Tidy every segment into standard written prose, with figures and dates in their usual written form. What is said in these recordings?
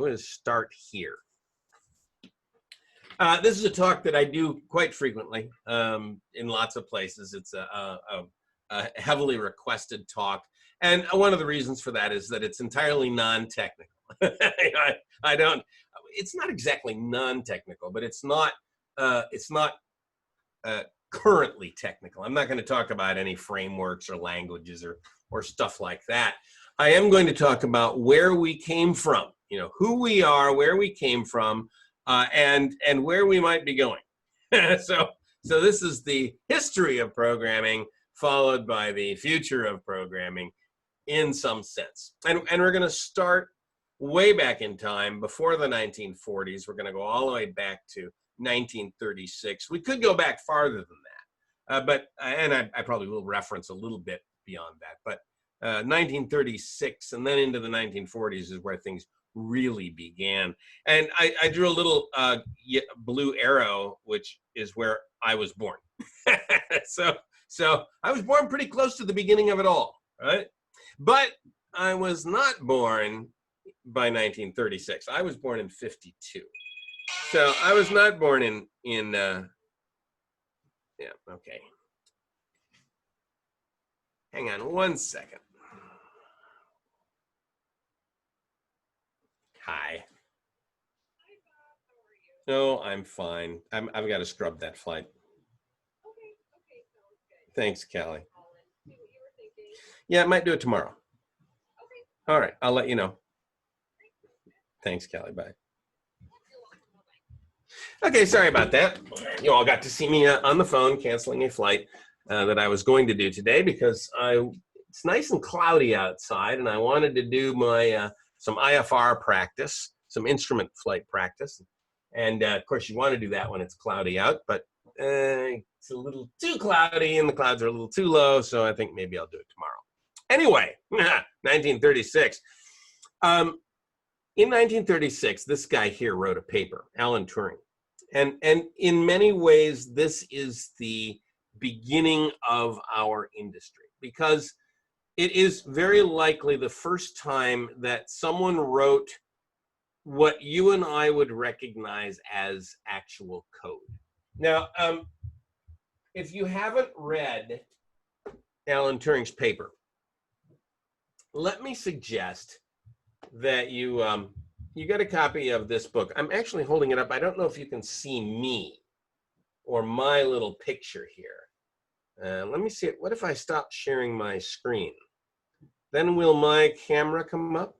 going to start here. This is a talk that I do quite frequently in lots of places. It's a heavily requested talk. And one of the reasons for that is that it's entirely non-technical. I don't, it's not exactly non-technical, but it's not currently technical. I'm not going to talk about any frameworks or languages or stuff like that. I am going to talk about where we came from, you know, who we are, where we came from, and where we might be going. So this is the history of programming followed by the future of programming in some sense. And we're going to start way back in time before the 1940s. We're going to go all the way back to 1936. We could go back farther than that, but I probably will reference a little bit beyond that. But 1936 and then into the 1940s is where things really began. And I drew a little blue arrow, which is where I was born. So I was born pretty close to the beginning of it all, right? But I was not born by 1936. I was born in 52. So I was not born in yeah, okay. Hang on one second. Hi. No, I'm fine. I've got to scrub that flight. Okay, sounds good. Thanks, Callie. Yeah, I might do it tomorrow. Okay. All right, I'll let you know. Thanks, Callie. Bye. Okay, sorry about that. You all got to see me on the phone canceling a flight that I was going to do today because it's nice and cloudy outside, and I wanted to do my some IFR practice, some instrument flight practice. And of course, you want to do that when it's cloudy out, but it's a little too cloudy and the clouds are a little too low, so I think maybe I'll do it tomorrow. Anyway, 1936. In 1936, this guy here wrote a paper, Alan Turing. And in many ways, this is the beginning of our industry because it is very likely the first time that someone wrote what you and I would recognize as actual code. Now, if you haven't read Alan Turing's paper, let me suggest that you get a copy of this book. I'm actually holding it up. I don't know if you can see me or my little picture here. Let me see it. What if I stop sharing my screen? Then will my camera come up?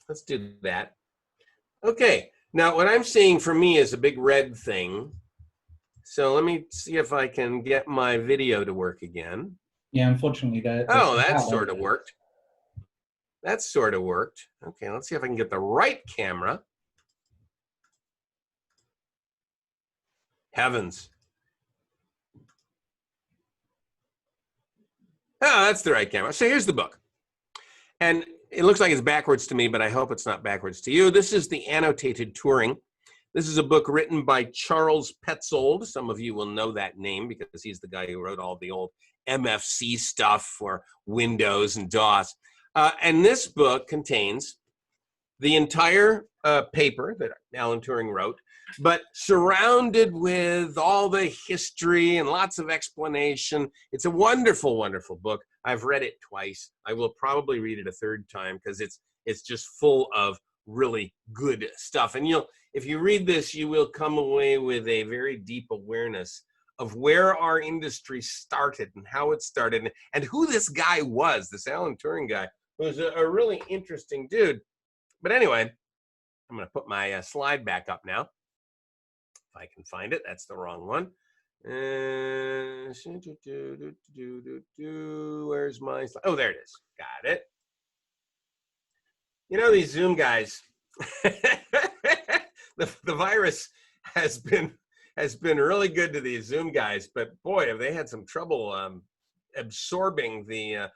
Let's do that. Okay, now what I'm seeing for me is a big red thing. So let me see if I can get my video to work again. Yeah, unfortunately, that sort of worked. That sort of worked. Okay, let's see if I can get the right camera. Heavens. Oh, that's the right camera. So here's the book. And it looks like it's backwards to me, but I hope it's not backwards to you. This is the Annotated Turing. This is a book written by Charles Petzold. Some of you will know that name because he's the guy who wrote all the old MFC stuff for Windows and DOS. And this book contains the entire paper that Alan Turing wrote, but surrounded with all the history and lots of explanation. It's a wonderful, wonderful book. I've read it twice. I will probably read it a third time because it's just full of really good stuff. And if you read this, you will come away with a very deep awareness of where our industry started and how it started and who this guy was, this Alan Turing guy, who was a really interesting dude. But anyway, I'm going to put my slide back up now. If I can find it. That's the wrong one. Where's my slide? Oh, there it is. Got it. You know, these Zoom guys, the virus has been really good to these Zoom guys, but boy, have they had some trouble absorbing the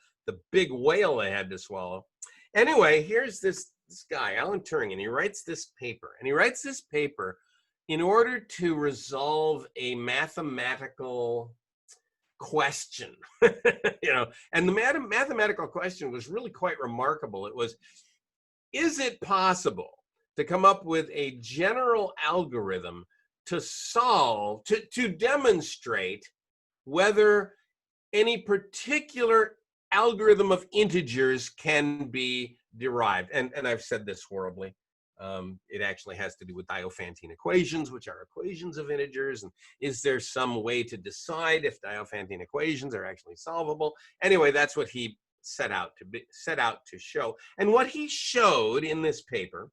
big whale they had to swallow. Anyway, here's this guy, Alan Turing, and he writes this paper. And he writes this paper in order to resolve a mathematical question, and the mathematical question was really quite remarkable. It was, is it possible to come up with a general algorithm to solve, to demonstrate whether any particular algorithm of integers can be derived? And I've said this horribly. It actually has to do with Diophantine equations, which are equations of integers. And is there some way to decide if Diophantine equations are actually solvable? Anyway, that's what he set out to show. And what he showed in this paper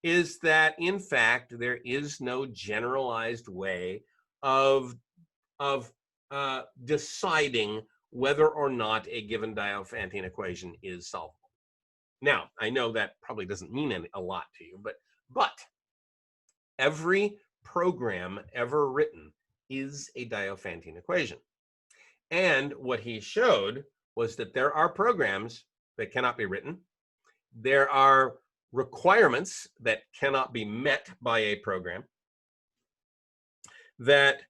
is that, in fact, there is no generalized way of deciding whether or not a given Diophantine equation is solvable. Now, I know that probably doesn't mean a lot to you, but every program ever written is a Diophantine equation. And what he showed was that there are programs that cannot be written. There are requirements that cannot be met by a program. That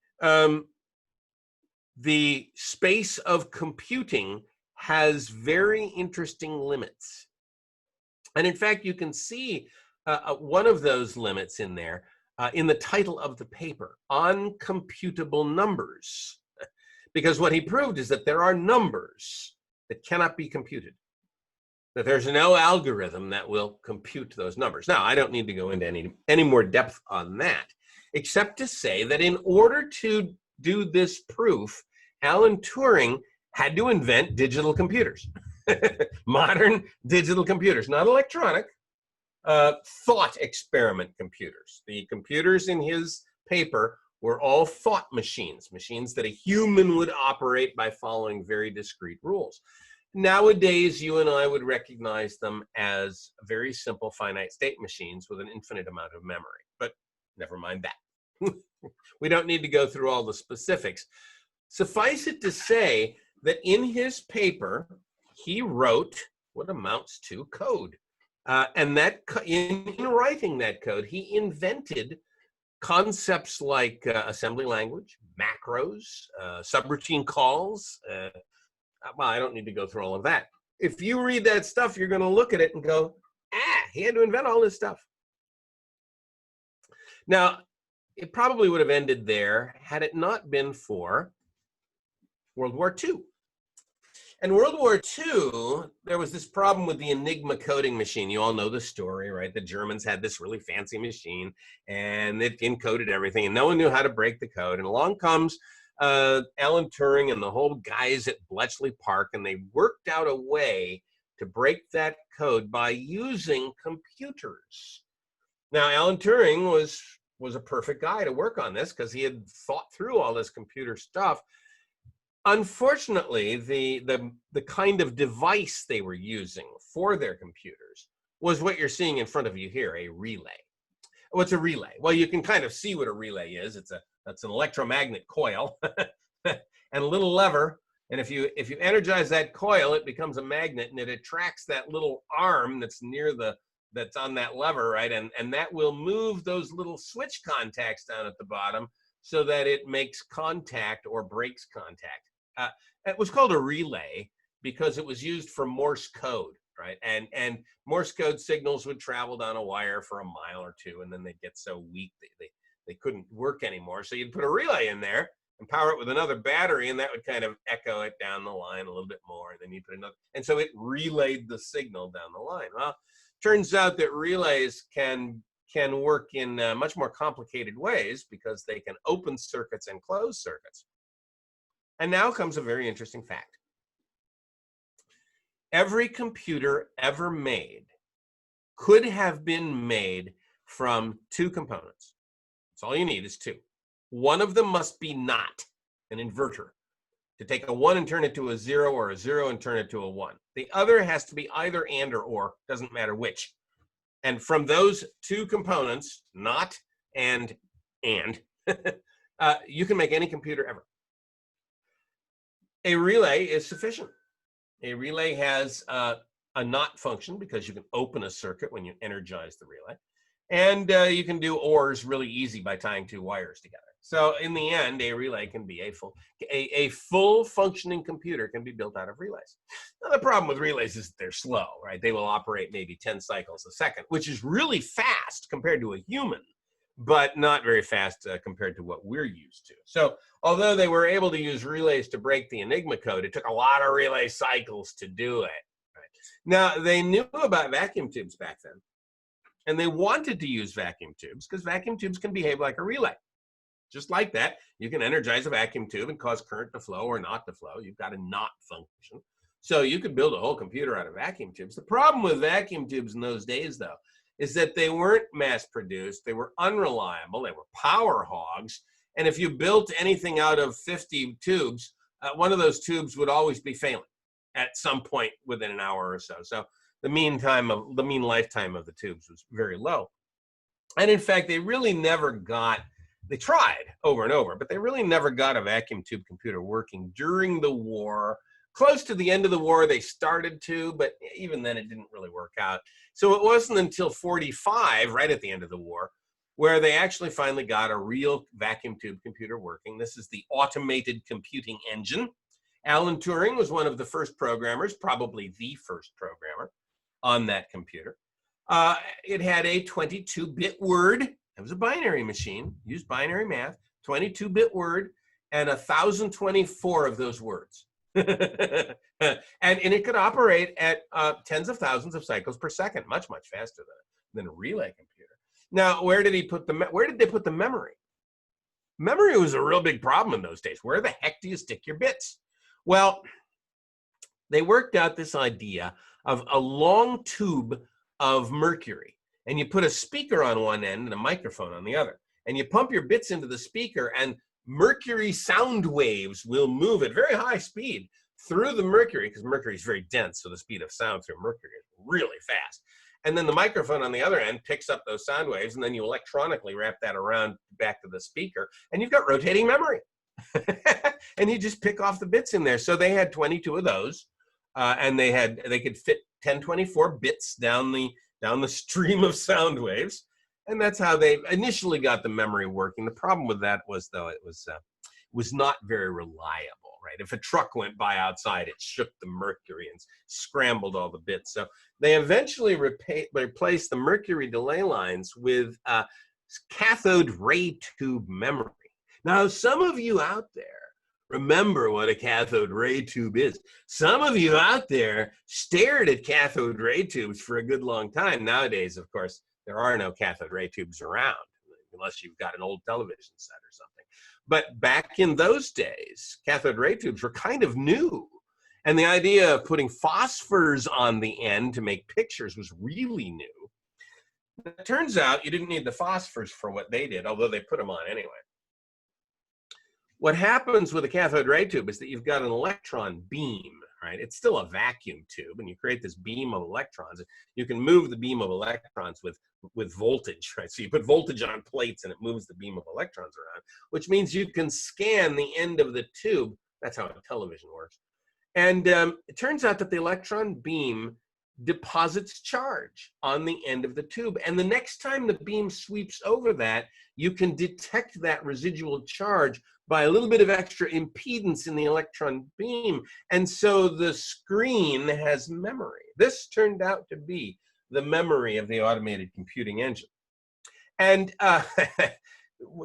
the space of computing has very interesting limits. And in fact, you can see one of those limits in there in the title of the paper, Uncomputable Numbers. Because what he proved is that there are numbers that cannot be computed, that there's no algorithm that will compute those numbers. Now, I don't need to go into any more depth on that, except to say that in order to do this proof, Alan Turing had to invent digital computers. Modern digital computers, not electronic, thought experiment computers. The computers in his paper were all thought machines, machines that a human would operate by following very discrete rules. Nowadays, you and I would recognize them as very simple finite state machines with an infinite amount of memory, but never mind that. We don't need to go through all the specifics. Suffice it to say that in his paper, he wrote what amounts to code. And that in writing that code, he invented concepts like assembly language, macros, subroutine calls. Well, I don't need to go through all of that. If you read that stuff, you're going to look at it and go, he had to invent all this stuff. Now, it probably would have ended there had it not been for World War II. In World War II, there was this problem with the Enigma coding machine. You all know the story, right? The Germans had this really fancy machine, and it encoded everything, and no one knew how to break the code. And along comes Alan Turing and the whole guys at Bletchley Park, and they worked out a way to break that code by using computers. Now, Alan Turing was a perfect guy to work on this because he had thought through all this computer stuff. Unfortunately, the kind of device they were using for their computers was what you're seeing in front of you here, a relay. What's a relay? Well, you can kind of see what a relay is. That's an electromagnet coil and a little lever. And if you energize that coil, it becomes a magnet, and it attracts that little arm that's on that lever, right? And that will move those little switch contacts down at the bottom so that it makes contact or breaks contact. It was called a relay because it was used for Morse code, right? And Morse code signals would travel down a wire for a mile or two, and then they'd get so weak they couldn't work anymore. So you'd put a relay in there and power it with another battery, and that would kind of echo it down the line a little bit more. And then you put another, and so it relayed the signal down the line. Well, turns out that relays can work in much more complicated ways because they can open circuits and close circuits. And now comes a very interesting fact. Every computer ever made could have been made from two components. That's all you need is two. One of them must be not an inverter, to take a 1 and turn it to a 0, or a 0 and turn it to a 1. The other has to be either and or, doesn't matter which. And from those two components, not and, you can make any computer ever. A relay is sufficient. A relay has a not function because you can open a circuit when you energize the relay. And you can do ORs really easy by tying two wires together. So in the end, a relay can be a full functioning computer can be built out of relays. Now, the problem with relays is that they're slow, right? They will operate maybe 10 cycles a second, which is really fast compared to a human, but not very fast compared to what we're used to. So although they were able to use relays to break the Enigma code, it took a lot of relay cycles to do it. Right? Now, they knew about vacuum tubes back then, and they wanted to use vacuum tubes because vacuum tubes can behave like a relay. Just like that, you can energize a vacuum tube and cause current to flow or not to flow. You've got a not function. So you could build a whole computer out of vacuum tubes. The problem with vacuum tubes in those days, though, is that they weren't mass produced. They were unreliable. They were power hogs. And if you built anything out of 50 tubes, one of those tubes would always be failing at some point within an hour or so. So the mean lifetime of the tubes was very low. And in fact, they really never got, they tried over and over, but they really never got a vacuum tube computer working during the war. Close to the end of the war, they started to, but even then it didn't really work out. So it wasn't until 45, right at the end of the war, where they actually finally got a real vacuum tube computer working. This is the automated computing engine. Alan Turing was one of the first programmers, probably the first programmer on that computer. It had a 22-bit word. It was a binary machine, used binary math, 22-bit word, and 1,024 of those words. and it could operate at tens of thousands of cycles per second, much, much faster than a relay computer. Now, where did they put the memory? Memory was a real big problem in those days. Where the heck do you stick your bits? Well, they worked out this idea of a long tube of mercury, and you put a speaker on one end and a microphone on the other, and you pump your bits into the speaker, and mercury sound waves will move at very high speed through the mercury, because mercury is very dense, so the speed of sound through mercury is really fast. And then the microphone on the other end picks up those sound waves, and then you electronically wrap that around back to the speaker, and you've got rotating memory. And you just pick off the bits in there. So they had 22 of those, and they could fit 1024 bits down the stream of sound waves. And that's how they initially got the memory working. The problem with that was, though, it was not very reliable, right? If a truck went by outside, it shook the mercury and scrambled all the bits. So they eventually replaced the mercury delay lines with cathode ray tube memory. Now, some of you out there remember what a cathode ray tube is. Some of you out there stared at cathode ray tubes for a good long time. Nowadays, of course, there are no cathode ray tubes around, unless you've got an old television set or something. But back in those days, cathode ray tubes were kind of new. And the idea of putting phosphors on the end to make pictures was really new. It turns out you didn't need the phosphors for what they did, although they put them on anyway. What happens with a cathode ray tube is that you've got an electron beam, right? It's still a vacuum tube, and you create this beam of electrons. You can move the beam of electrons with voltage, right? So you put voltage on plates, and it moves the beam of electrons around, which means you can scan the end of the tube. That's how a television works. And it turns out that the electron beam deposits charge on the end of the tube. And the next time the beam sweeps over that, you can detect that residual charge by a little bit of extra impedance in the electron beam. And so the screen has memory. This turned out to be the memory of the automated computing engine. And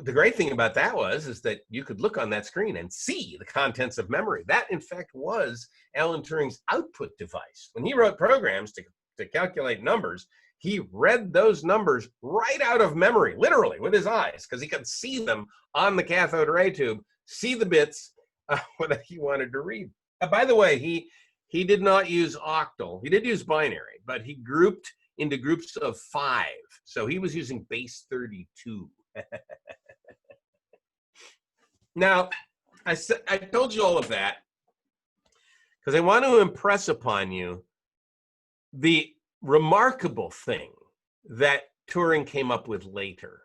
the great thing about that is that you could look on that screen and see the contents of memory. That, in fact, was Alan Turing's output device. When he wrote programs to calculate numbers, he read those numbers right out of memory, literally, with his eyes, because he could see them on the cathode ray tube, see the bits that he wanted to read. By the way, he did not use octal. He did use binary, but he grouped into groups of 5. So he was using base 32. Now, I told you all of that because I want to impress upon you the remarkable thing that Turing came up with later.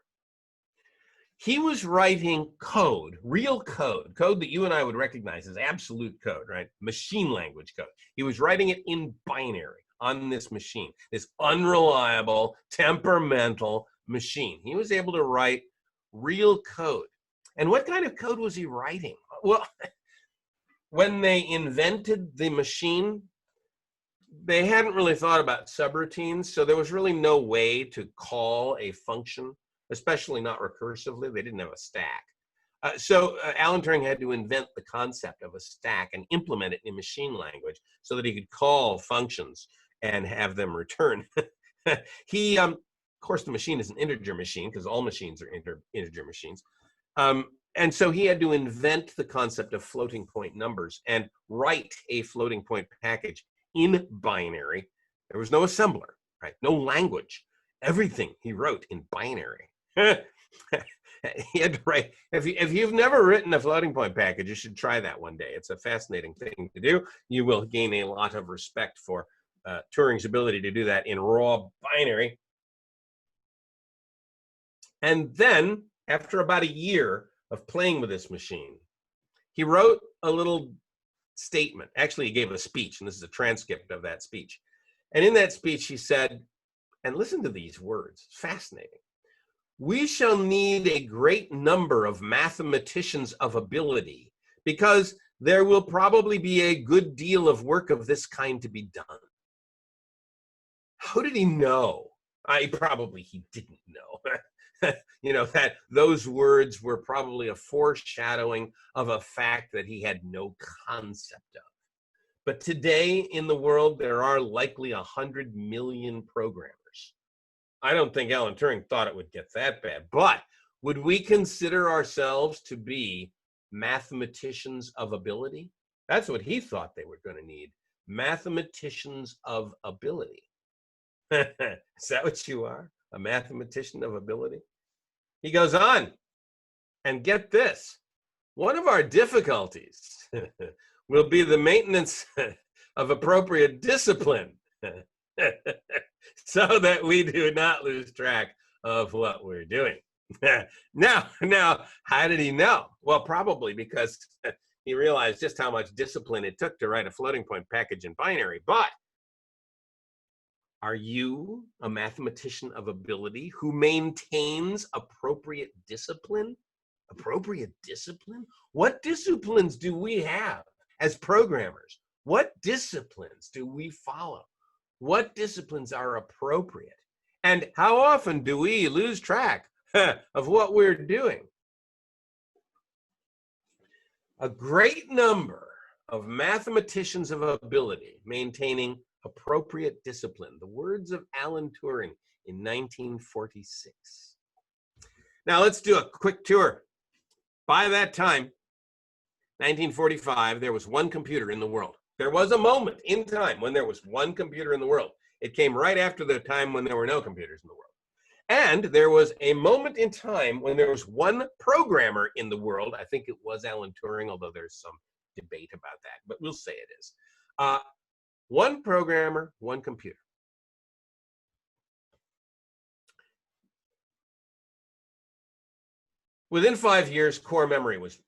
He was writing code, real code that you and I would recognize as absolute code, right? Machine language code. He was writing it in binary on this machine, this unreliable, temperamental machine. He was able to write real code. And what kind of code was he writing? Well, when they invented the machine, they hadn't really thought about subroutines, so there was really no way to call a function, especially not recursively. They didn't have a stack. So Alan Turing had to invent the concept of a stack and implement it in machine language so that he could call functions and have them return. Of course, the machine is an integer machine because all machines are integer machines. And so he had to invent the concept of floating point numbers and write a floating point package in binary. There was no assembler, right? No language. Everything he wrote in binary. He had to write. If you've never written a floating point package, you should try that one day. It's a fascinating thing to do. You will gain a lot of respect for Turing's ability to do that in raw binary. And then, after about a year of playing with this machine, he wrote a little statement. Actually, he gave a speech, and this is a transcript of that speech. And in that speech, he said, and listen to these words, fascinating. We shall need a great number of mathematicians of ability because there will probably be a good deal of work of this kind to be done. How did he know? He didn't know. You know, that those words were probably a foreshadowing of a fact that he had no concept of. But today in the world, there are likely 100 million programmers. I don't think Alan Turing thought it would get that bad, but would we consider ourselves to be mathematicians of ability? That's what he thought they were going to need, mathematicians of ability. Is that what you are, a mathematician of ability? He goes on, and get this, one of our difficulties will be the maintenance of appropriate discipline so that we do not lose track of what we're doing. Now, how did he know? Well, probably because he realized just how much discipline it took to write a floating point package in binary. But are you a mathematician of ability who maintains appropriate discipline? Appropriate discipline? What disciplines do we have as programmers? What disciplines do we follow? What disciplines are appropriate? And how often do we lose track of what we're doing? A great number of mathematicians of ability maintaining appropriate discipline. The words of Alan Turing in 1946. Now let's do a quick tour. By that time, 1945, there was one computer in the world. There was a moment in time when there was one computer in the world. It came right after the time when there were no computers in the world. And there was a moment in time when there was one programmer in the world. I think it was Alan Turing, although there's some debate about that, but we'll say it is. One programmer, one computer. Within 5 years, core memory was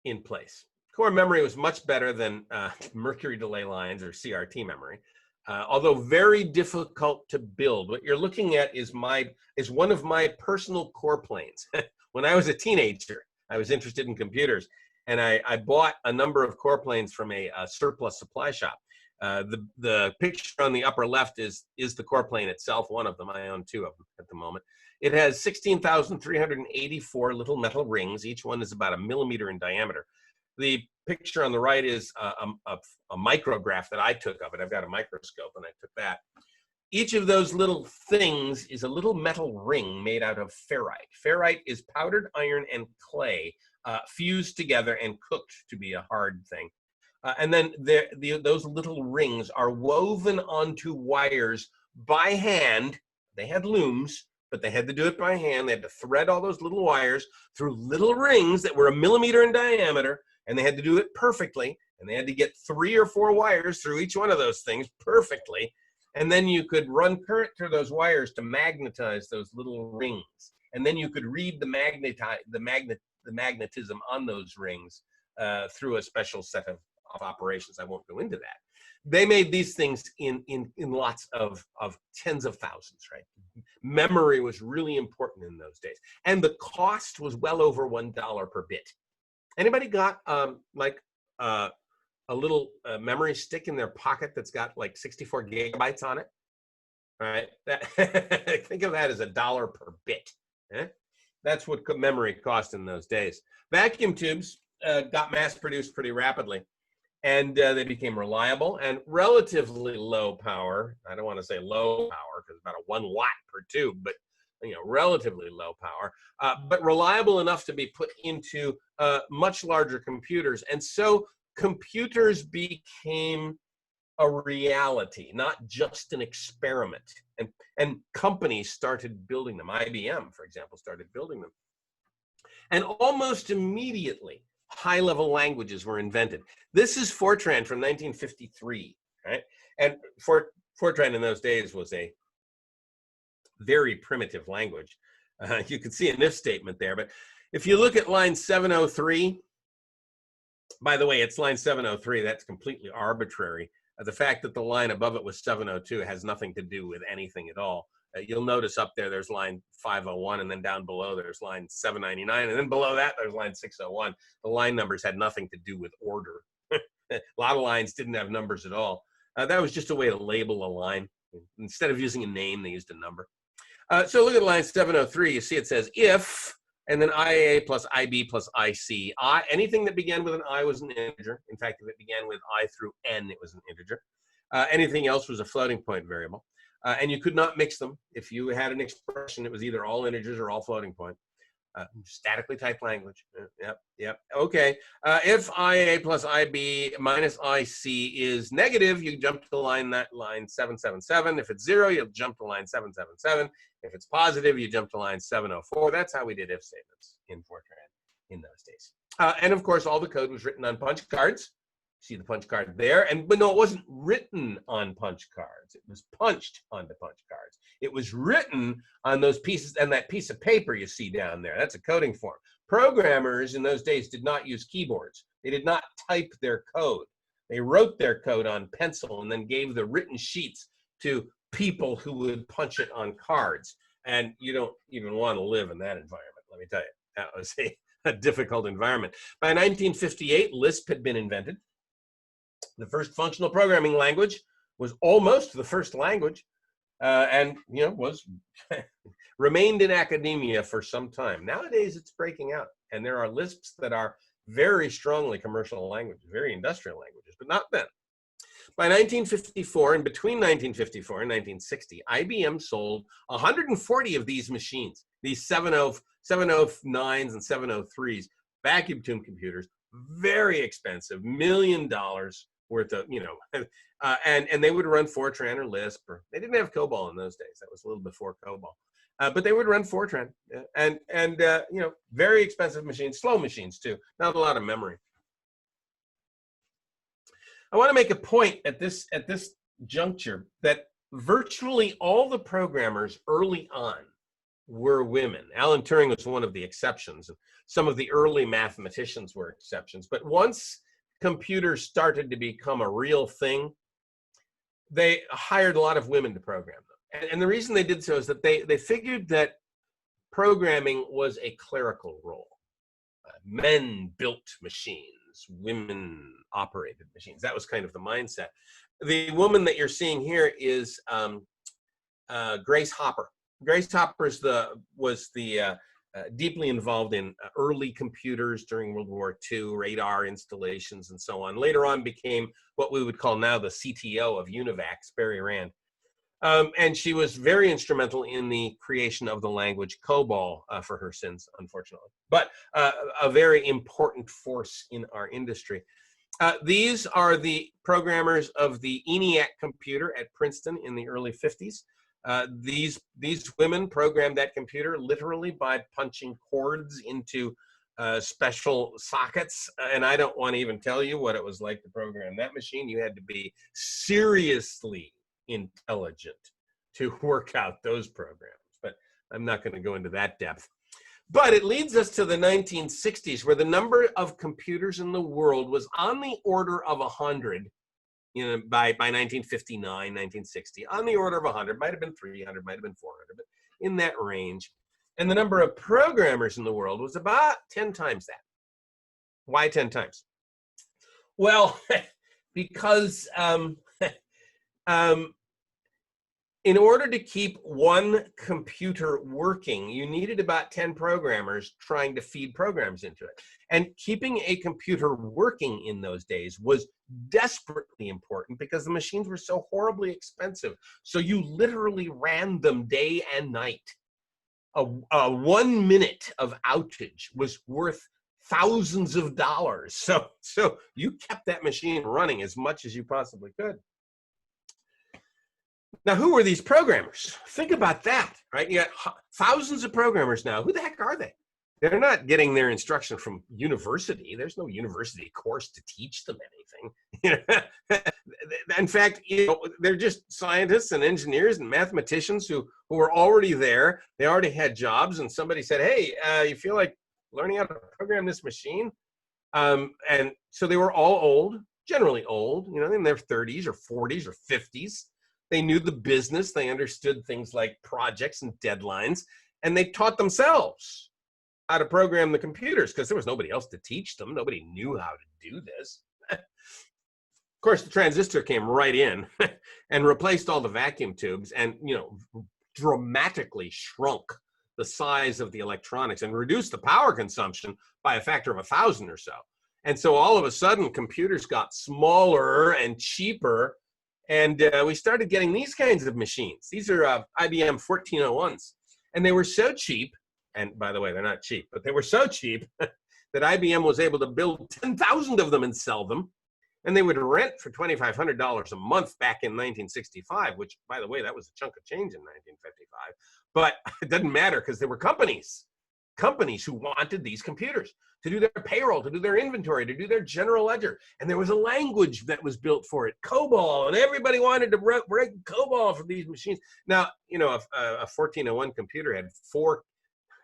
in place. Core memory was much better than Mercury delay lines or CRT memory, although very difficult to build. What you're looking at is one of my personal core planes. When I was a teenager, I was interested in computers, and I bought a number of core planes from a surplus supply shop. The picture on the upper left is the core plane itself, one of them. I own two of them at the moment. It has 16,384 little metal rings. Each one is about 1 millimeter in diameter. The picture on the right is a micrograph that I took of it. I've got a microscope, and I took that. Each of those little things is a little metal ring made out of ferrite. Ferrite is powdered iron and clay fused together and cooked to be a hard thing. And then those little rings are woven onto wires by hand. They had looms, but they had to do it by hand. They had to thread all those little wires through little rings that were 1 millimeter in diameter, and they had to do it perfectly. And they had to get 3 or 4 wires through each one of those things perfectly. And then you could run current through those wires to magnetize those little rings. And then you could read the magnetism on those rings through a special set of operations. I won't go into that. they made these things in lots of tens of thousands, right? Memory was really important in those days. And the cost was well over $1 per bit. Anybody got like a little memory stick in their pocket that's got like 64 gigabytes on it? All right, think of that as $1 per bit. Eh? That's what memory cost in those days. Vacuum tubes got mass produced pretty rapidly, and they became reliable and relatively low power. I don't want to say low power because about a 1 watt per tube, but relatively low power, but reliable enough to be put into much larger computers. And so computers became a reality, not just an experiment. And companies started building them. IBM, for example, started building them. And almost immediately, high-level languages were invented. This is Fortran from 1953, right? And Fortran in those days was a very primitive language. You can see an if statement there, but if you look at line 703, by the way, it's line 703, that's completely arbitrary. The fact that the line above it was 702 has nothing to do with anything at all. You'll notice up there's line 501, and then down below there's line 799, and then below that there's line 601. The line numbers had nothing to do with order. A lot of lines didn't have numbers at all. That was just a way to label a line. Instead of using a name, they used a number. So look at line 703. You see it says if, and then IA plus IB plus IC. Anything that began with an I was an integer. In fact, if it began with I through N, it was an integer. Anything else was a floating point variable. And you could not mix them. If you had an expression, it was either all integers or all floating point. Statically typed language. Yep. Okay. If IA plus IB minus IC is negative, you jump to line 777. If it's 0, you'll jump to line 777. If it's positive, you jump to line 704. That's how we did if statements in Fortran in those days. And of course, all the code was written on punch cards. See the punch card there, but no, it wasn't written on punch cards. It was punched onto punch cards. It was written on those pieces, and that piece of paper you see down there, that's a coding form. Programmers in those days did not use keyboards. They did not type their code. They wrote their code on pencil and then gave the written sheets to people who would punch it on cards. And you don't even want to live in that environment, let me tell you. That was a difficult environment. By 1958, Lisp had been invented. The first functional programming language was almost the first language, and was remained in academia for some time. Nowadays, it's breaking out, and there are Lisps that are very strongly commercial languages, very industrial languages, but not then. By 1954, and between 1954 and 1960, IBM sold 140 of these machines, these 709s and 703s, vacuum tube computers, very expensive, $1 million worth of, and they would run Fortran or Lisp, or they didn't have COBOL in those days. That was a little before COBOL, but they would run Fortran, and very expensive machines, slow machines too, not a lot of memory. I want to make a point at this juncture that virtually all the programmers early on were women. Alan Turing was one of the exceptions. Some of the early mathematicians were exceptions. But once computers started to become a real thing, they hired a lot of women to program them. And the reason they did so is that they figured that programming was a clerical role. Men built machines, women operated machines. That was kind of the mindset. The woman that you're seeing here is Grace Hopper. Grace Hopper was deeply involved in early computers during World War II, radar installations, and so on. Later on became what we would call now the CTO of UNIVAC, Barry Rand. And she was very instrumental in the creation of the language COBOL for her sins, unfortunately, but a very important force in our industry. These are the programmers of the ENIAC computer at Princeton in the early 50s. These women programmed that computer literally by punching cords into special sockets. And I don't want to even tell you what it was like to program that machine. You had to be seriously intelligent to work out those programs. But I'm not going to go into that depth. But it leads us to the 1960s, where the number of computers in the world was on the order of 100 by 1959, 1960, on the order of 100, might have been 300, might have been 400, but in that range. And the number of programmers in the world was about 10 times that. Why 10 times? Well, because in order to keep one computer working, you needed about 10 programmers trying to feed programs into it. And keeping a computer working in those days was desperately important because the machines were so horribly expensive. So you literally ran them day and night. A 1 minute of outage was worth thousands of dollars. So you kept that machine running as much as you possibly could. Now, who were these programmers? Think about that, right? You got thousands of programmers now. Who the heck are they? They're not getting their instruction from university. There's no university course to teach them anything. In fact, they're just scientists and engineers and mathematicians who were already there. They already had jobs, and somebody said, hey, you feel like learning how to program this machine? And so they were all old, generally old, in their 30s or 40s or 50s. They knew the business. They understood things like projects and deadlines, and they taught themselves how to program the computers because there was nobody else to teach them. Nobody knew how to do this. Of course, the transistor came right in and replaced all the vacuum tubes and, dramatically shrunk the size of the electronics and reduced the power consumption by a factor of 1,000 or so. And so all of a sudden, computers got smaller and cheaper. And we started getting these kinds of machines. These are IBM 1401s. And they were so cheap, and by the way, they're not cheap, but they were so cheap that IBM was able to build 10,000 of them and sell them. And they would rent for $2,500 a month back in 1965, which, by the way, that was a chunk of change in 1955. But it doesn't matter because there were companies who wanted these computers to do their payroll, to do their inventory, to do their general ledger. And there was a language that was built for it, COBOL, and everybody wanted to write COBOL for these machines. Now, a 1401 computer had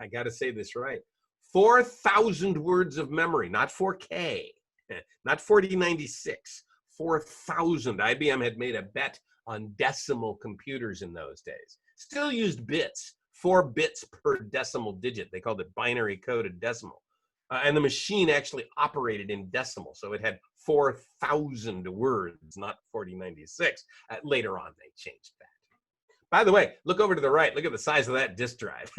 I got to say this right, 4,000 words of memory, not 4K, not 4096, 4,000. IBM had made a bet on decimal computers in those days. Still used bits, 4 bits per decimal digit. They called it binary coded decimal. And the machine actually operated in decimal. So it had 4,000 words, not 4096. Later on, they changed that. By the way, look over to the right. Look at the size of that disk drive.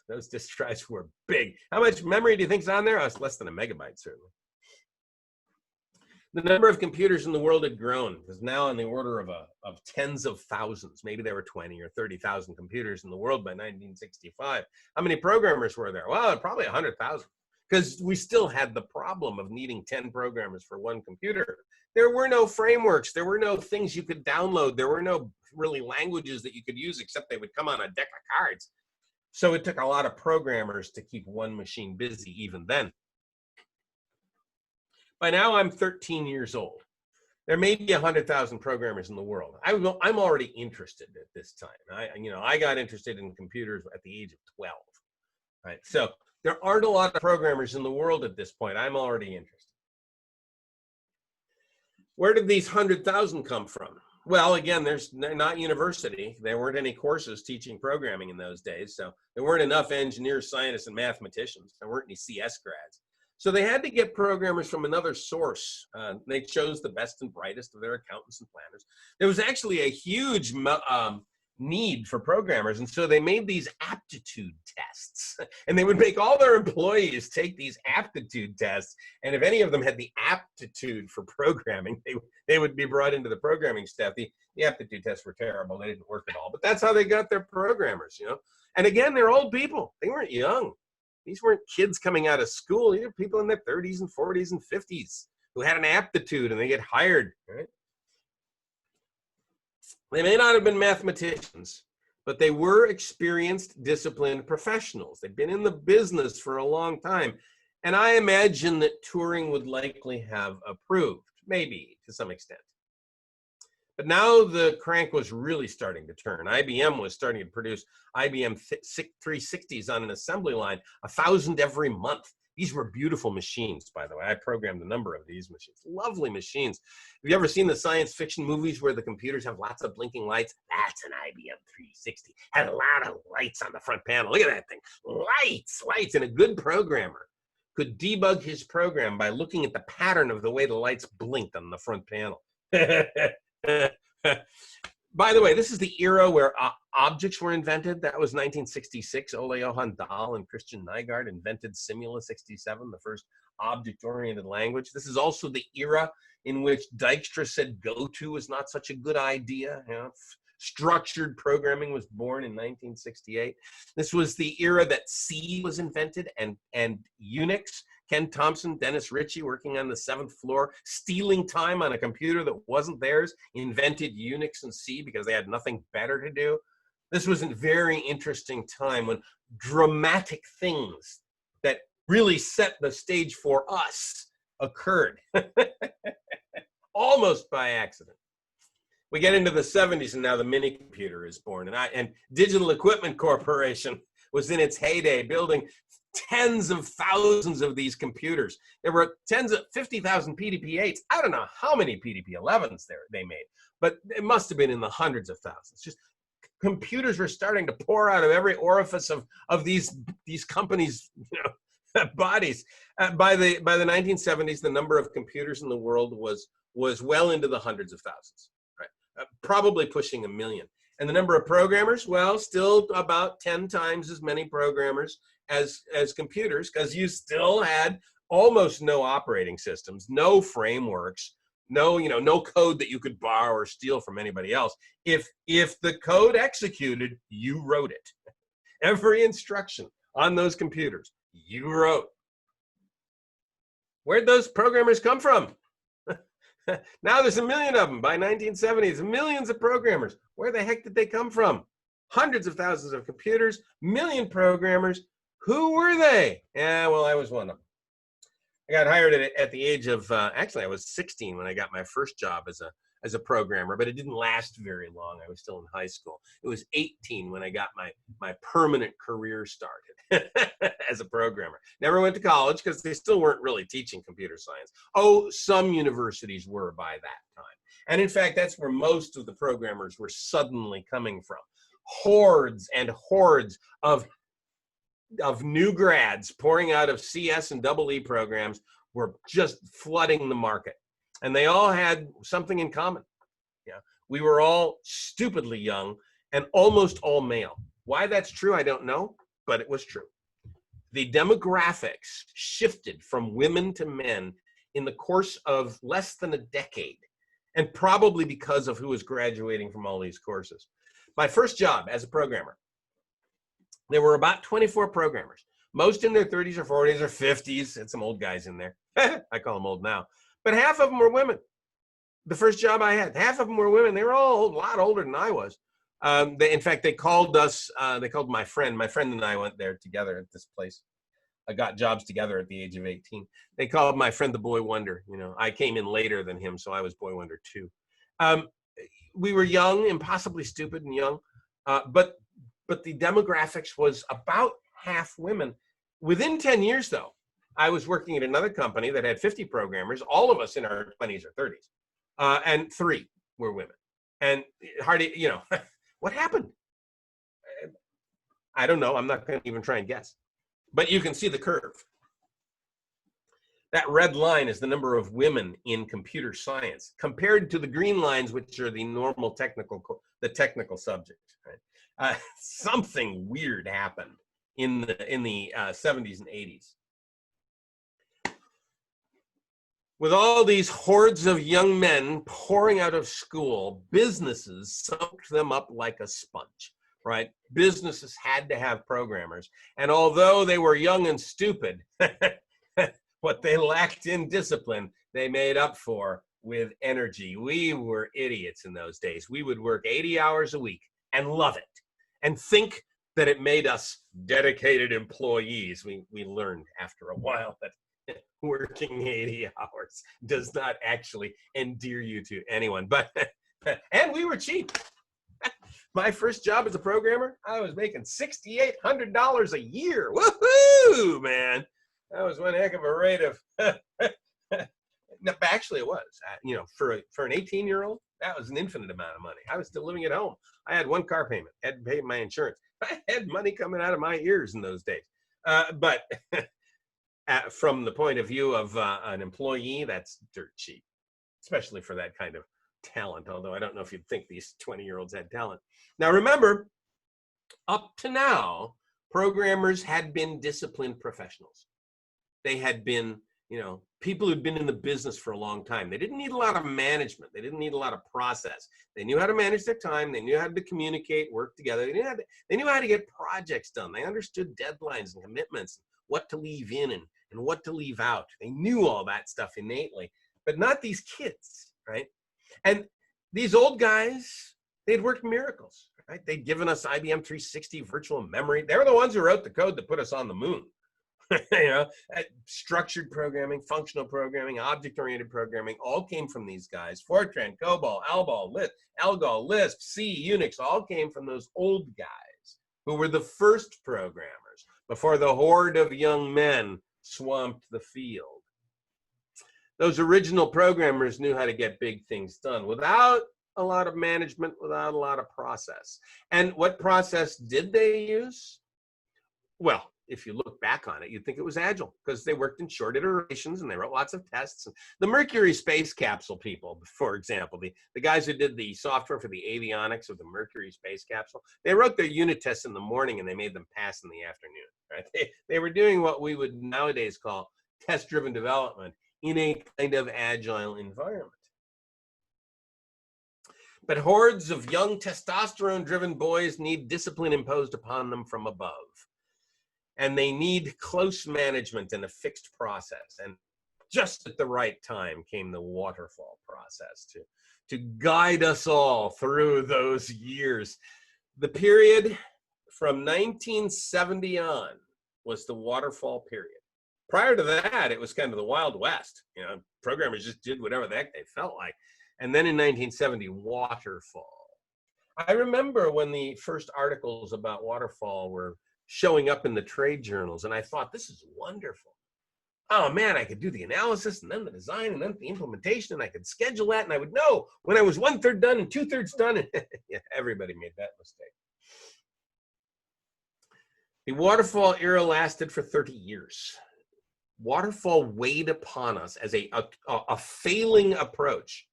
Those disk drives were big. How much memory do you think's on there? Oh, it's less than a megabyte, certainly. The number of computers in the world had grown. It was now on the order of tens of thousands. Maybe there were 20 or 30,000 computers in the world by 1965. How many programmers were there? Well, probably 100,000, because we still had the problem of needing 10 programmers for one computer. There were no frameworks. There were no things you could download. There were no really languages that you could use, except they would come on a deck of cards. So it took a lot of programmers to keep one machine busy even then. By now, I'm 13 years old. There may be 100,000 programmers in the world. I'm already interested at this time. I got interested in computers at the age of 12. Right? So there aren't a lot of programmers in the world at this point. I'm already interested. Where did these 100,000 come from? Well, again, they're not university. There weren't any courses teaching programming in those days. So there weren't enough engineers, scientists, and mathematicians. There weren't any CS grads. So they had to get programmers from another source. They chose the best and brightest of their accountants and planners. There was actually a huge need for programmers, and so they made these aptitude tests. And they would make all their employees take these aptitude tests, and if any of them had the aptitude for programming, they would be brought into the programming staff. The aptitude tests were terrible. They didn't work at all, but that's how they got their programmers, And again, they're old people. They weren't young. These weren't kids coming out of school. These are people in their 30s and 40s and 50s who had an aptitude, and they get hired, right? They may not have been mathematicians, but they were experienced, disciplined professionals. They've been in the business for a long time. And I imagine that Turing would likely have approved, maybe to some extent. But now the crank was really starting to turn. IBM was starting to produce IBM 360s on an assembly line, 1,000 every month. These were beautiful machines, by the way. I programmed a number of these machines. Lovely machines. Have you ever seen the science fiction movies where the computers have lots of blinking lights? That's an IBM 360. Had a lot of lights on the front panel. Look at that thing. Lights. And a good programmer could debug his program by looking at the pattern of the way the lights blinked on the front panel. By the way, this is the era where objects were invented. That was 1966. Ole Johan Dahl and Christian Nygaard invented Simula 67, the first object-oriented language. This is also the era in which Dijkstra said GoTo was not such a good idea. You know, structured programming was born in 1968. This was the era that C was invented and Unix. Ken Thompson, Dennis Ritchie, working on the 7th floor, stealing time on a computer that wasn't theirs, invented Unix and C because they had nothing better to do. This was a very interesting time when dramatic things that really set the stage for us occurred, almost by accident. We get into the 70s and now the mini computer is born, and Digital Equipment Corporation was in its heyday, building tens of thousands of these computers. There were 50,000 PDP-8s. I don't know how many PDP-11s they made, but it must have been in the hundreds of thousands. Just computers were starting to pour out of every orifice of these companies' bodies. By the 1970s, the number of computers in the world was well into the hundreds of thousands, right? Probably pushing 1 million. And the number of programmers, well, still about 10 times as many programmers as computers, because you still had almost no operating systems, no frameworks, no code that you could borrow or steal from anybody else. If the code executed, you wrote it. Every instruction on those computers, you wrote. Where'd those programmers come from? Now there's 1 million of them. By 1970s, millions of programmers. Where the heck did they come from? Hundreds of thousands of computers, 1 million programmers. Who were they? Yeah, well, I was one of them. I got hired at the age of, actually, I was 16 when I got my first job as a programmer, but it didn't last very long. I was still in high school. It was 18 when I got my permanent career started as a programmer. Never went to college because they still weren't really teaching computer science. Oh, some universities were by that time. And in fact, that's where most of the programmers were suddenly coming from. Hordes and hordes of new grads pouring out of CS and EE programs were just flooding the market. And they all had something in common. Yeah, we were all stupidly young and almost all male. Why that's true, I don't know, but it was true. The demographics shifted from women to men in the course of less than a decade, and probably because of who was graduating from all these courses. My first job as a programmer, there were about 24 programmers, most in their 30s or 40s or 50s, and some old guys in there. I call them old now. But half of them were women. The first job I had, half of them were women. They were all a lot older than I was. In fact, they called us, they called my friend and I went there together at this place. I got jobs together at the age of 18. They called my friend the Boy Wonder. I came in later than him, so I was Boy Wonder too. We were young, impossibly stupid and young, but the demographics was about half women. Within 10 years, though, I was working at another company that had 50 programmers, all of us in our 20s or 30s, and 3 were women. And hardly, what happened? I don't know. I'm not going to even try and guess. But you can see the curve. That red line is the number of women in computer science compared to the green lines, which are the normal technical subjects. Right? Something weird happened in the 70s and 80s. With all these hordes of young men pouring out of school, businesses soaked them up like a sponge, right? Businesses had to have programmers. And although they were young and stupid, what they lacked in discipline, they made up for with energy. We were idiots in those days. We would work 80 hours a week and love it and think that it made us dedicated employees. We learned after a while that working 80 hours does not actually endear you to anyone, and we were cheap. My first job as a programmer, I was making $6,800 a year. Woohoo, man. That was one heck of a rate of. No, but actually, it was. You know, for an 18-year-old, that was an infinite amount of money. I was still living at home. I had one car payment. I had to pay my insurance. I had money coming out of my ears in those days. But from the point of view of an employee, that's dirt cheap, especially for that kind of talent. Although I don't know if you'd think these 20-year-olds had talent. Now, remember, up to now, programmers had been disciplined professionals. They had been, you know, people who'd been in the business for a long time. They didn't need a lot of management. They didn't need a lot of process. They knew how to manage their time. They knew how to communicate, work together. They knew how to get projects done. They understood deadlines and commitments, what to leave in and what to leave out. They knew all that stuff innately, but not these kids, right? And these old guys, they'd worked miracles, right? They'd given us IBM 360 virtual memory. They were the ones who wrote the code that put us on the moon. You know, structured programming, functional programming, object-oriented programming, all came from these guys. Fortran, COBOL, ALGOL, Lisp, C, Unix, all came from those old guys who were the first programmers before the horde of young men swamped the field. Those original programmers knew how to get big things done without a lot of management, without a lot of process. And what process did they use? Well, if you look back on it, you'd think it was Agile because they worked in short iterations and they wrote lots of tests. The Mercury space capsule people, for example, the guys who did the software for the avionics of the Mercury space capsule, they wrote their unit tests in the morning and they made them pass in the afternoon. Right? They were doing what we would nowadays call test-driven development in a kind of agile environment. But hordes of young testosterone-driven boys need discipline imposed upon them from above. And they need close management and a fixed process. And just at the right time came the waterfall process to guide us all through those years. The period from 1970 on was the waterfall period. Prior to that, it was kind of the Wild West. You know, programmers just did whatever the heck they felt like. And then in 1970, waterfall. I remember when the first articles about waterfall were showing up in the trade journals, and I thought, this is wonderful. Oh man, I could do the analysis and then the design and then the implementation, and I could schedule that, and I would know when I was 1/3 done and 2/3 done. And yeah, everybody made that mistake. The waterfall era lasted for 30 years. Waterfall weighed upon us as a failing approach.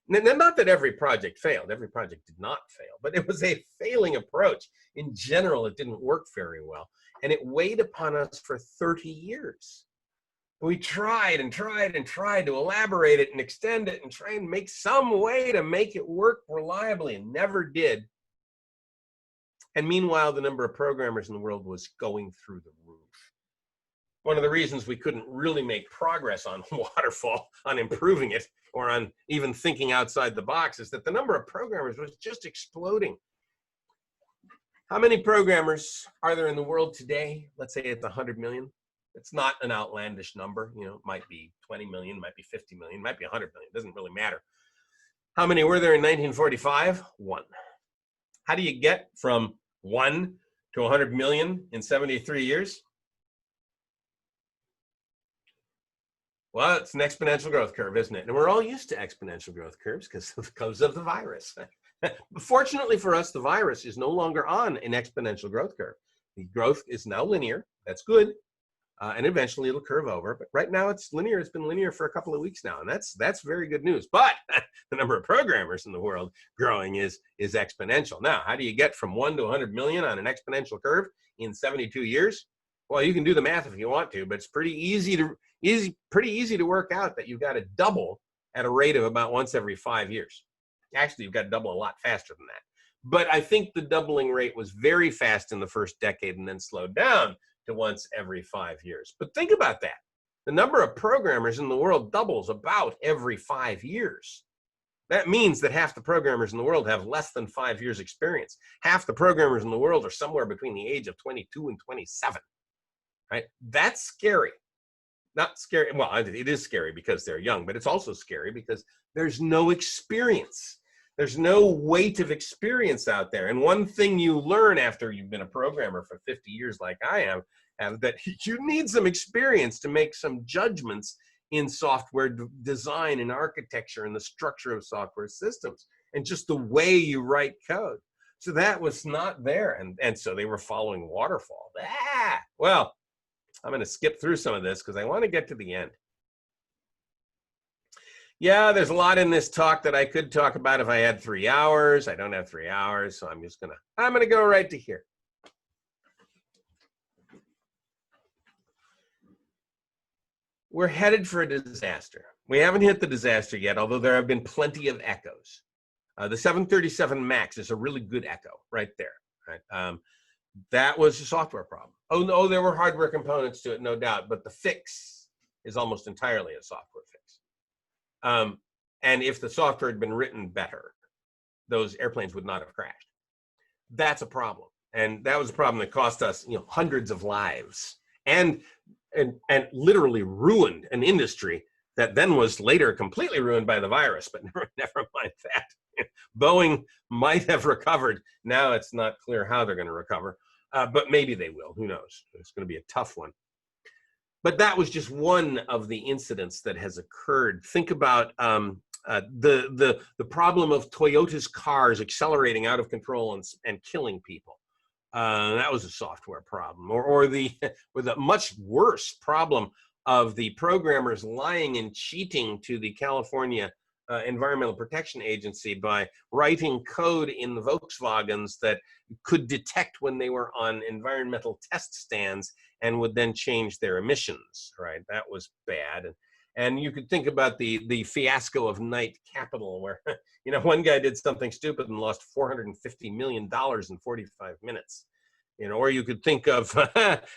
Not that every project failed. Every project did not fail, but it was a failing approach. In general, it didn't work very well, and it weighed upon us for 30 years. We tried and tried and tried to elaborate it and extend it and try and make some way to make it work reliably, and never did. And meanwhile, the number of programmers in the world was going through the roof. One of the reasons we couldn't really make progress on waterfall, on improving it, or on even thinking outside the box, is that the number of programmers was just exploding. How many programmers are there in the world today? Let's say it's 100 million. It's not an outlandish number. You know, it might be 20 million, might be 50 million, might be 100 million. It doesn't really matter. How many were there in 1945? 1. How do you get from 1 to 100 million in 73 years? Well, it's an exponential growth curve, isn't it? And we're all used to exponential growth curves because of the virus. Fortunately for us, the virus is no longer on an exponential growth curve. The growth is now linear. That's good. And eventually it'll curve over. But right now it's linear. It's been linear for a couple of weeks now. And that's very good news. But the number of programmers in the world growing is exponential. Now, how do you get from 1 to 100 million on an exponential curve in 72 years? Well, you can do the math if you want to, but it's pretty easy to work out that you've got to double at a rate of about once every 5 years. Actually, you've got to double a lot faster than that. But I think the doubling rate was very fast in the first decade and then slowed down to once every 5 years. But think about that. The number of programmers in the world doubles about every 5 years. That means that half the programmers in the world have less than 5 years experience. Half the programmers in the world are somewhere between the age of 22 and 27. Right? That's scary. Not scary. Well, it is scary because they're young, but it's also scary because there's no experience. There's no weight of experience out there. And one thing you learn after you've been a programmer for 50 years like I have that you need some experience to make some judgments in software design and architecture and the structure of software systems and just the way you write code. So that was not there. And so they were following waterfall. Well, I'm going to skip through some of this because I want to get to the end. Yeah, there's a lot in this talk that I could talk about if I had 3 hours. I don't have 3 hours, so I'm going to go right to here. We're headed for a disaster. We haven't hit the disaster yet, although there have been plenty of echoes. The 737 MAX is a really good echo right there. Right? That was a software problem. Oh, no, there were hardware components to it, no doubt, but the fix is almost entirely a software fix. And if the software had been written better, those airplanes would not have crashed. That's a problem. And that was a problem that cost us, hundreds of lives and literally ruined an industry that then was later completely ruined by the virus, but never mind that. Boeing might have recovered. Now it's not clear how they're going to recover, but maybe they will. Who knows? It's going to be a tough one. But that was just one of the incidents that has occurred. Think about the problem of Toyota's cars accelerating out of control and killing people. That was a software problem, or the much worse problem of the programmers lying and cheating to the California Environmental Protection Agency by writing code in the Volkswagens that could detect when they were on environmental test stands and would then change their emissions. Right, that was bad. And you could think about the fiasco of Night Capital, where one guy did something stupid and lost $450 million in 45 minutes. Or you could think of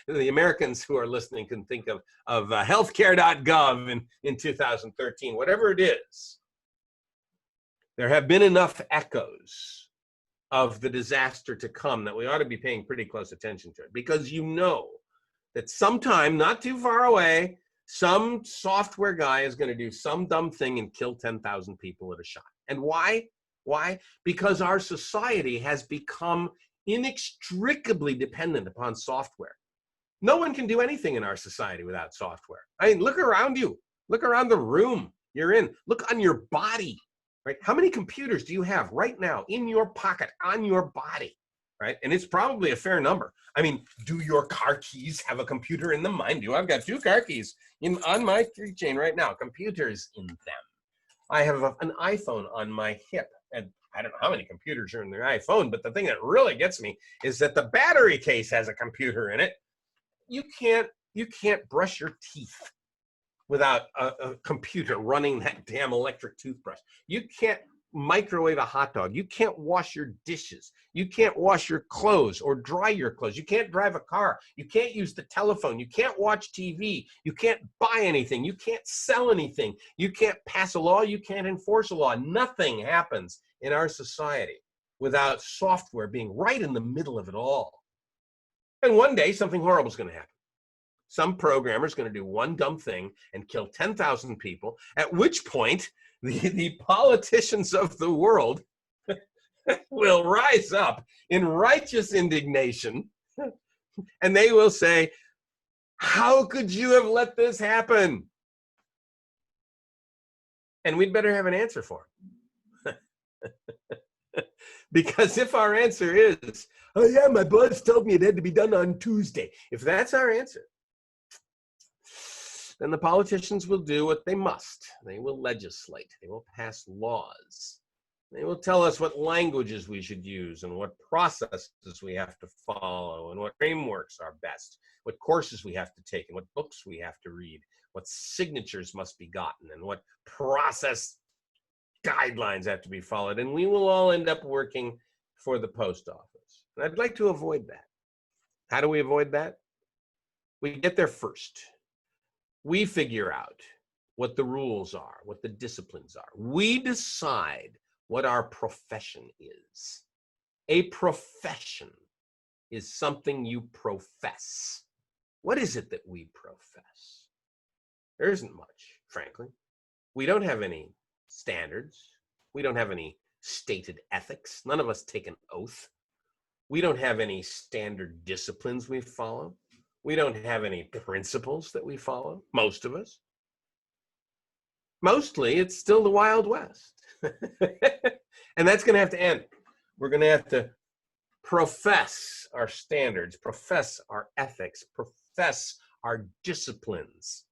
the Americans who are listening can think of healthcare.gov in 2013. Whatever it is, there have been enough echoes of the disaster to come that we ought to be paying pretty close attention to it, because that sometime not too far away, some software guy is going to do some dumb thing and kill 10,000 people at a shot. And why? Why? Because our society has become inextricably dependent upon software. No one can do anything in our society without software. I mean, look around you. Look around the room you're in. Look on your body, right? How many computers do you have right now in your pocket, on your body, right? And it's probably a fair number. I mean, do your car keys have a computer in them? Mine do. I've got 2 car keys on my keychain right now, computers in them. I have an iPhone on my hip, and I don't know how many computers are in the iPhone, but the thing that really gets me is that the battery case has a computer in it. You can't brush your teeth without a computer running that damn electric toothbrush. You can't microwave a hot dog. You can't wash your dishes. You can't wash your clothes or dry your clothes. You can't drive a car. You can't use the telephone. You can't watch TV. You can't buy anything. You can't sell anything. You can't pass a law. You can't enforce a law. Nothing happens in our society without software being right in the middle of it all. And one day something horrible is going to happen. Some programmer is going to do one dumb thing and kill 10,000 people, at which point the politicians of the world will rise up in righteous indignation, and they will say, how could you have let this happen? And we'd better have an answer for it. Because if our answer is, oh yeah, my boss told me it had to be done on Tuesday, if that's our answer, then the politicians will do what they must. They will legislate. They will pass laws. They will tell us what languages we should use and what processes we have to follow and what frameworks are best, what courses we have to take and what books we have to read, what signatures must be gotten and what process guidelines have to be followed. And we will all end up working for the post office. And I'd like to avoid that. How do we avoid that? We get there first. We figure out what the rules are, what the disciplines are. We decide what our profession is. A profession is something you profess. What is it that we profess? There isn't much, frankly. We don't have any standards. We don't have any stated ethics. None of us take an oath. We don't have any standard disciplines we follow. We don't have any principles that we follow, most of us. Mostly, it's still the Wild West. And that's going to have to end. We're going to have to profess our standards, profess our ethics, profess our disciplines,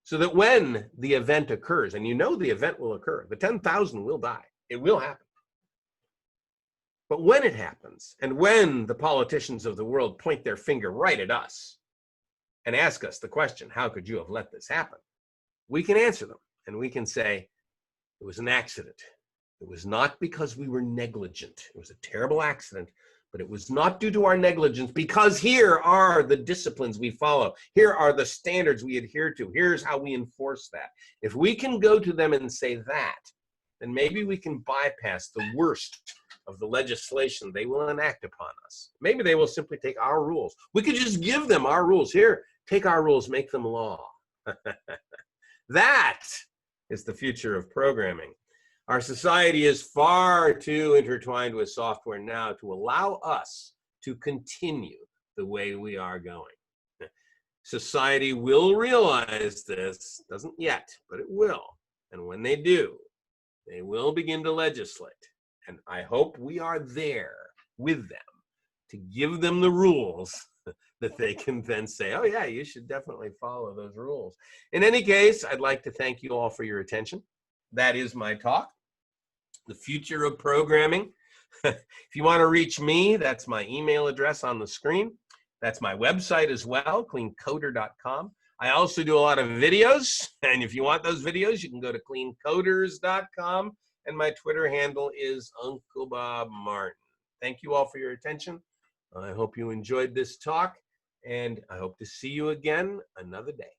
so that when the event occurs, and you know the event will occur, the 10,000 will die. It will happen. But when it happens, and when the politicians of the world point their finger right at us and ask us the question, how could you have let this happen? We can answer them, and we can say, it was an accident. It was not because we were negligent. It was a terrible accident, but it was not due to our negligence, because here are the disciplines we follow. Here are the standards we adhere to. Here's how we enforce that. If we can go to them and say that, then maybe we can bypass the worst of the legislation they will enact upon us. Maybe they will simply take our rules. We could just give them our rules. Here, take our rules, make them law. That is the future of programming. Our society is far too intertwined with software now to allow us to continue the way we are going. Society will realize this, doesn't yet, but it will. And when they do, they will begin to legislate. And I hope we are there with them to give them the rules that they can then say, oh yeah, you should definitely follow those rules. In any case, I'd like to thank you all for your attention. That is my talk, The Future of Programming. If you want to reach me, that's my email address on the screen. That's my website as well, cleancoder.com. I also do a lot of videos, and if you want those videos, you can go to cleancoders.com, and my Twitter handle is Uncle Bob Martin. Thank you all for your attention. I hope you enjoyed this talk, and I hope to see you again another day.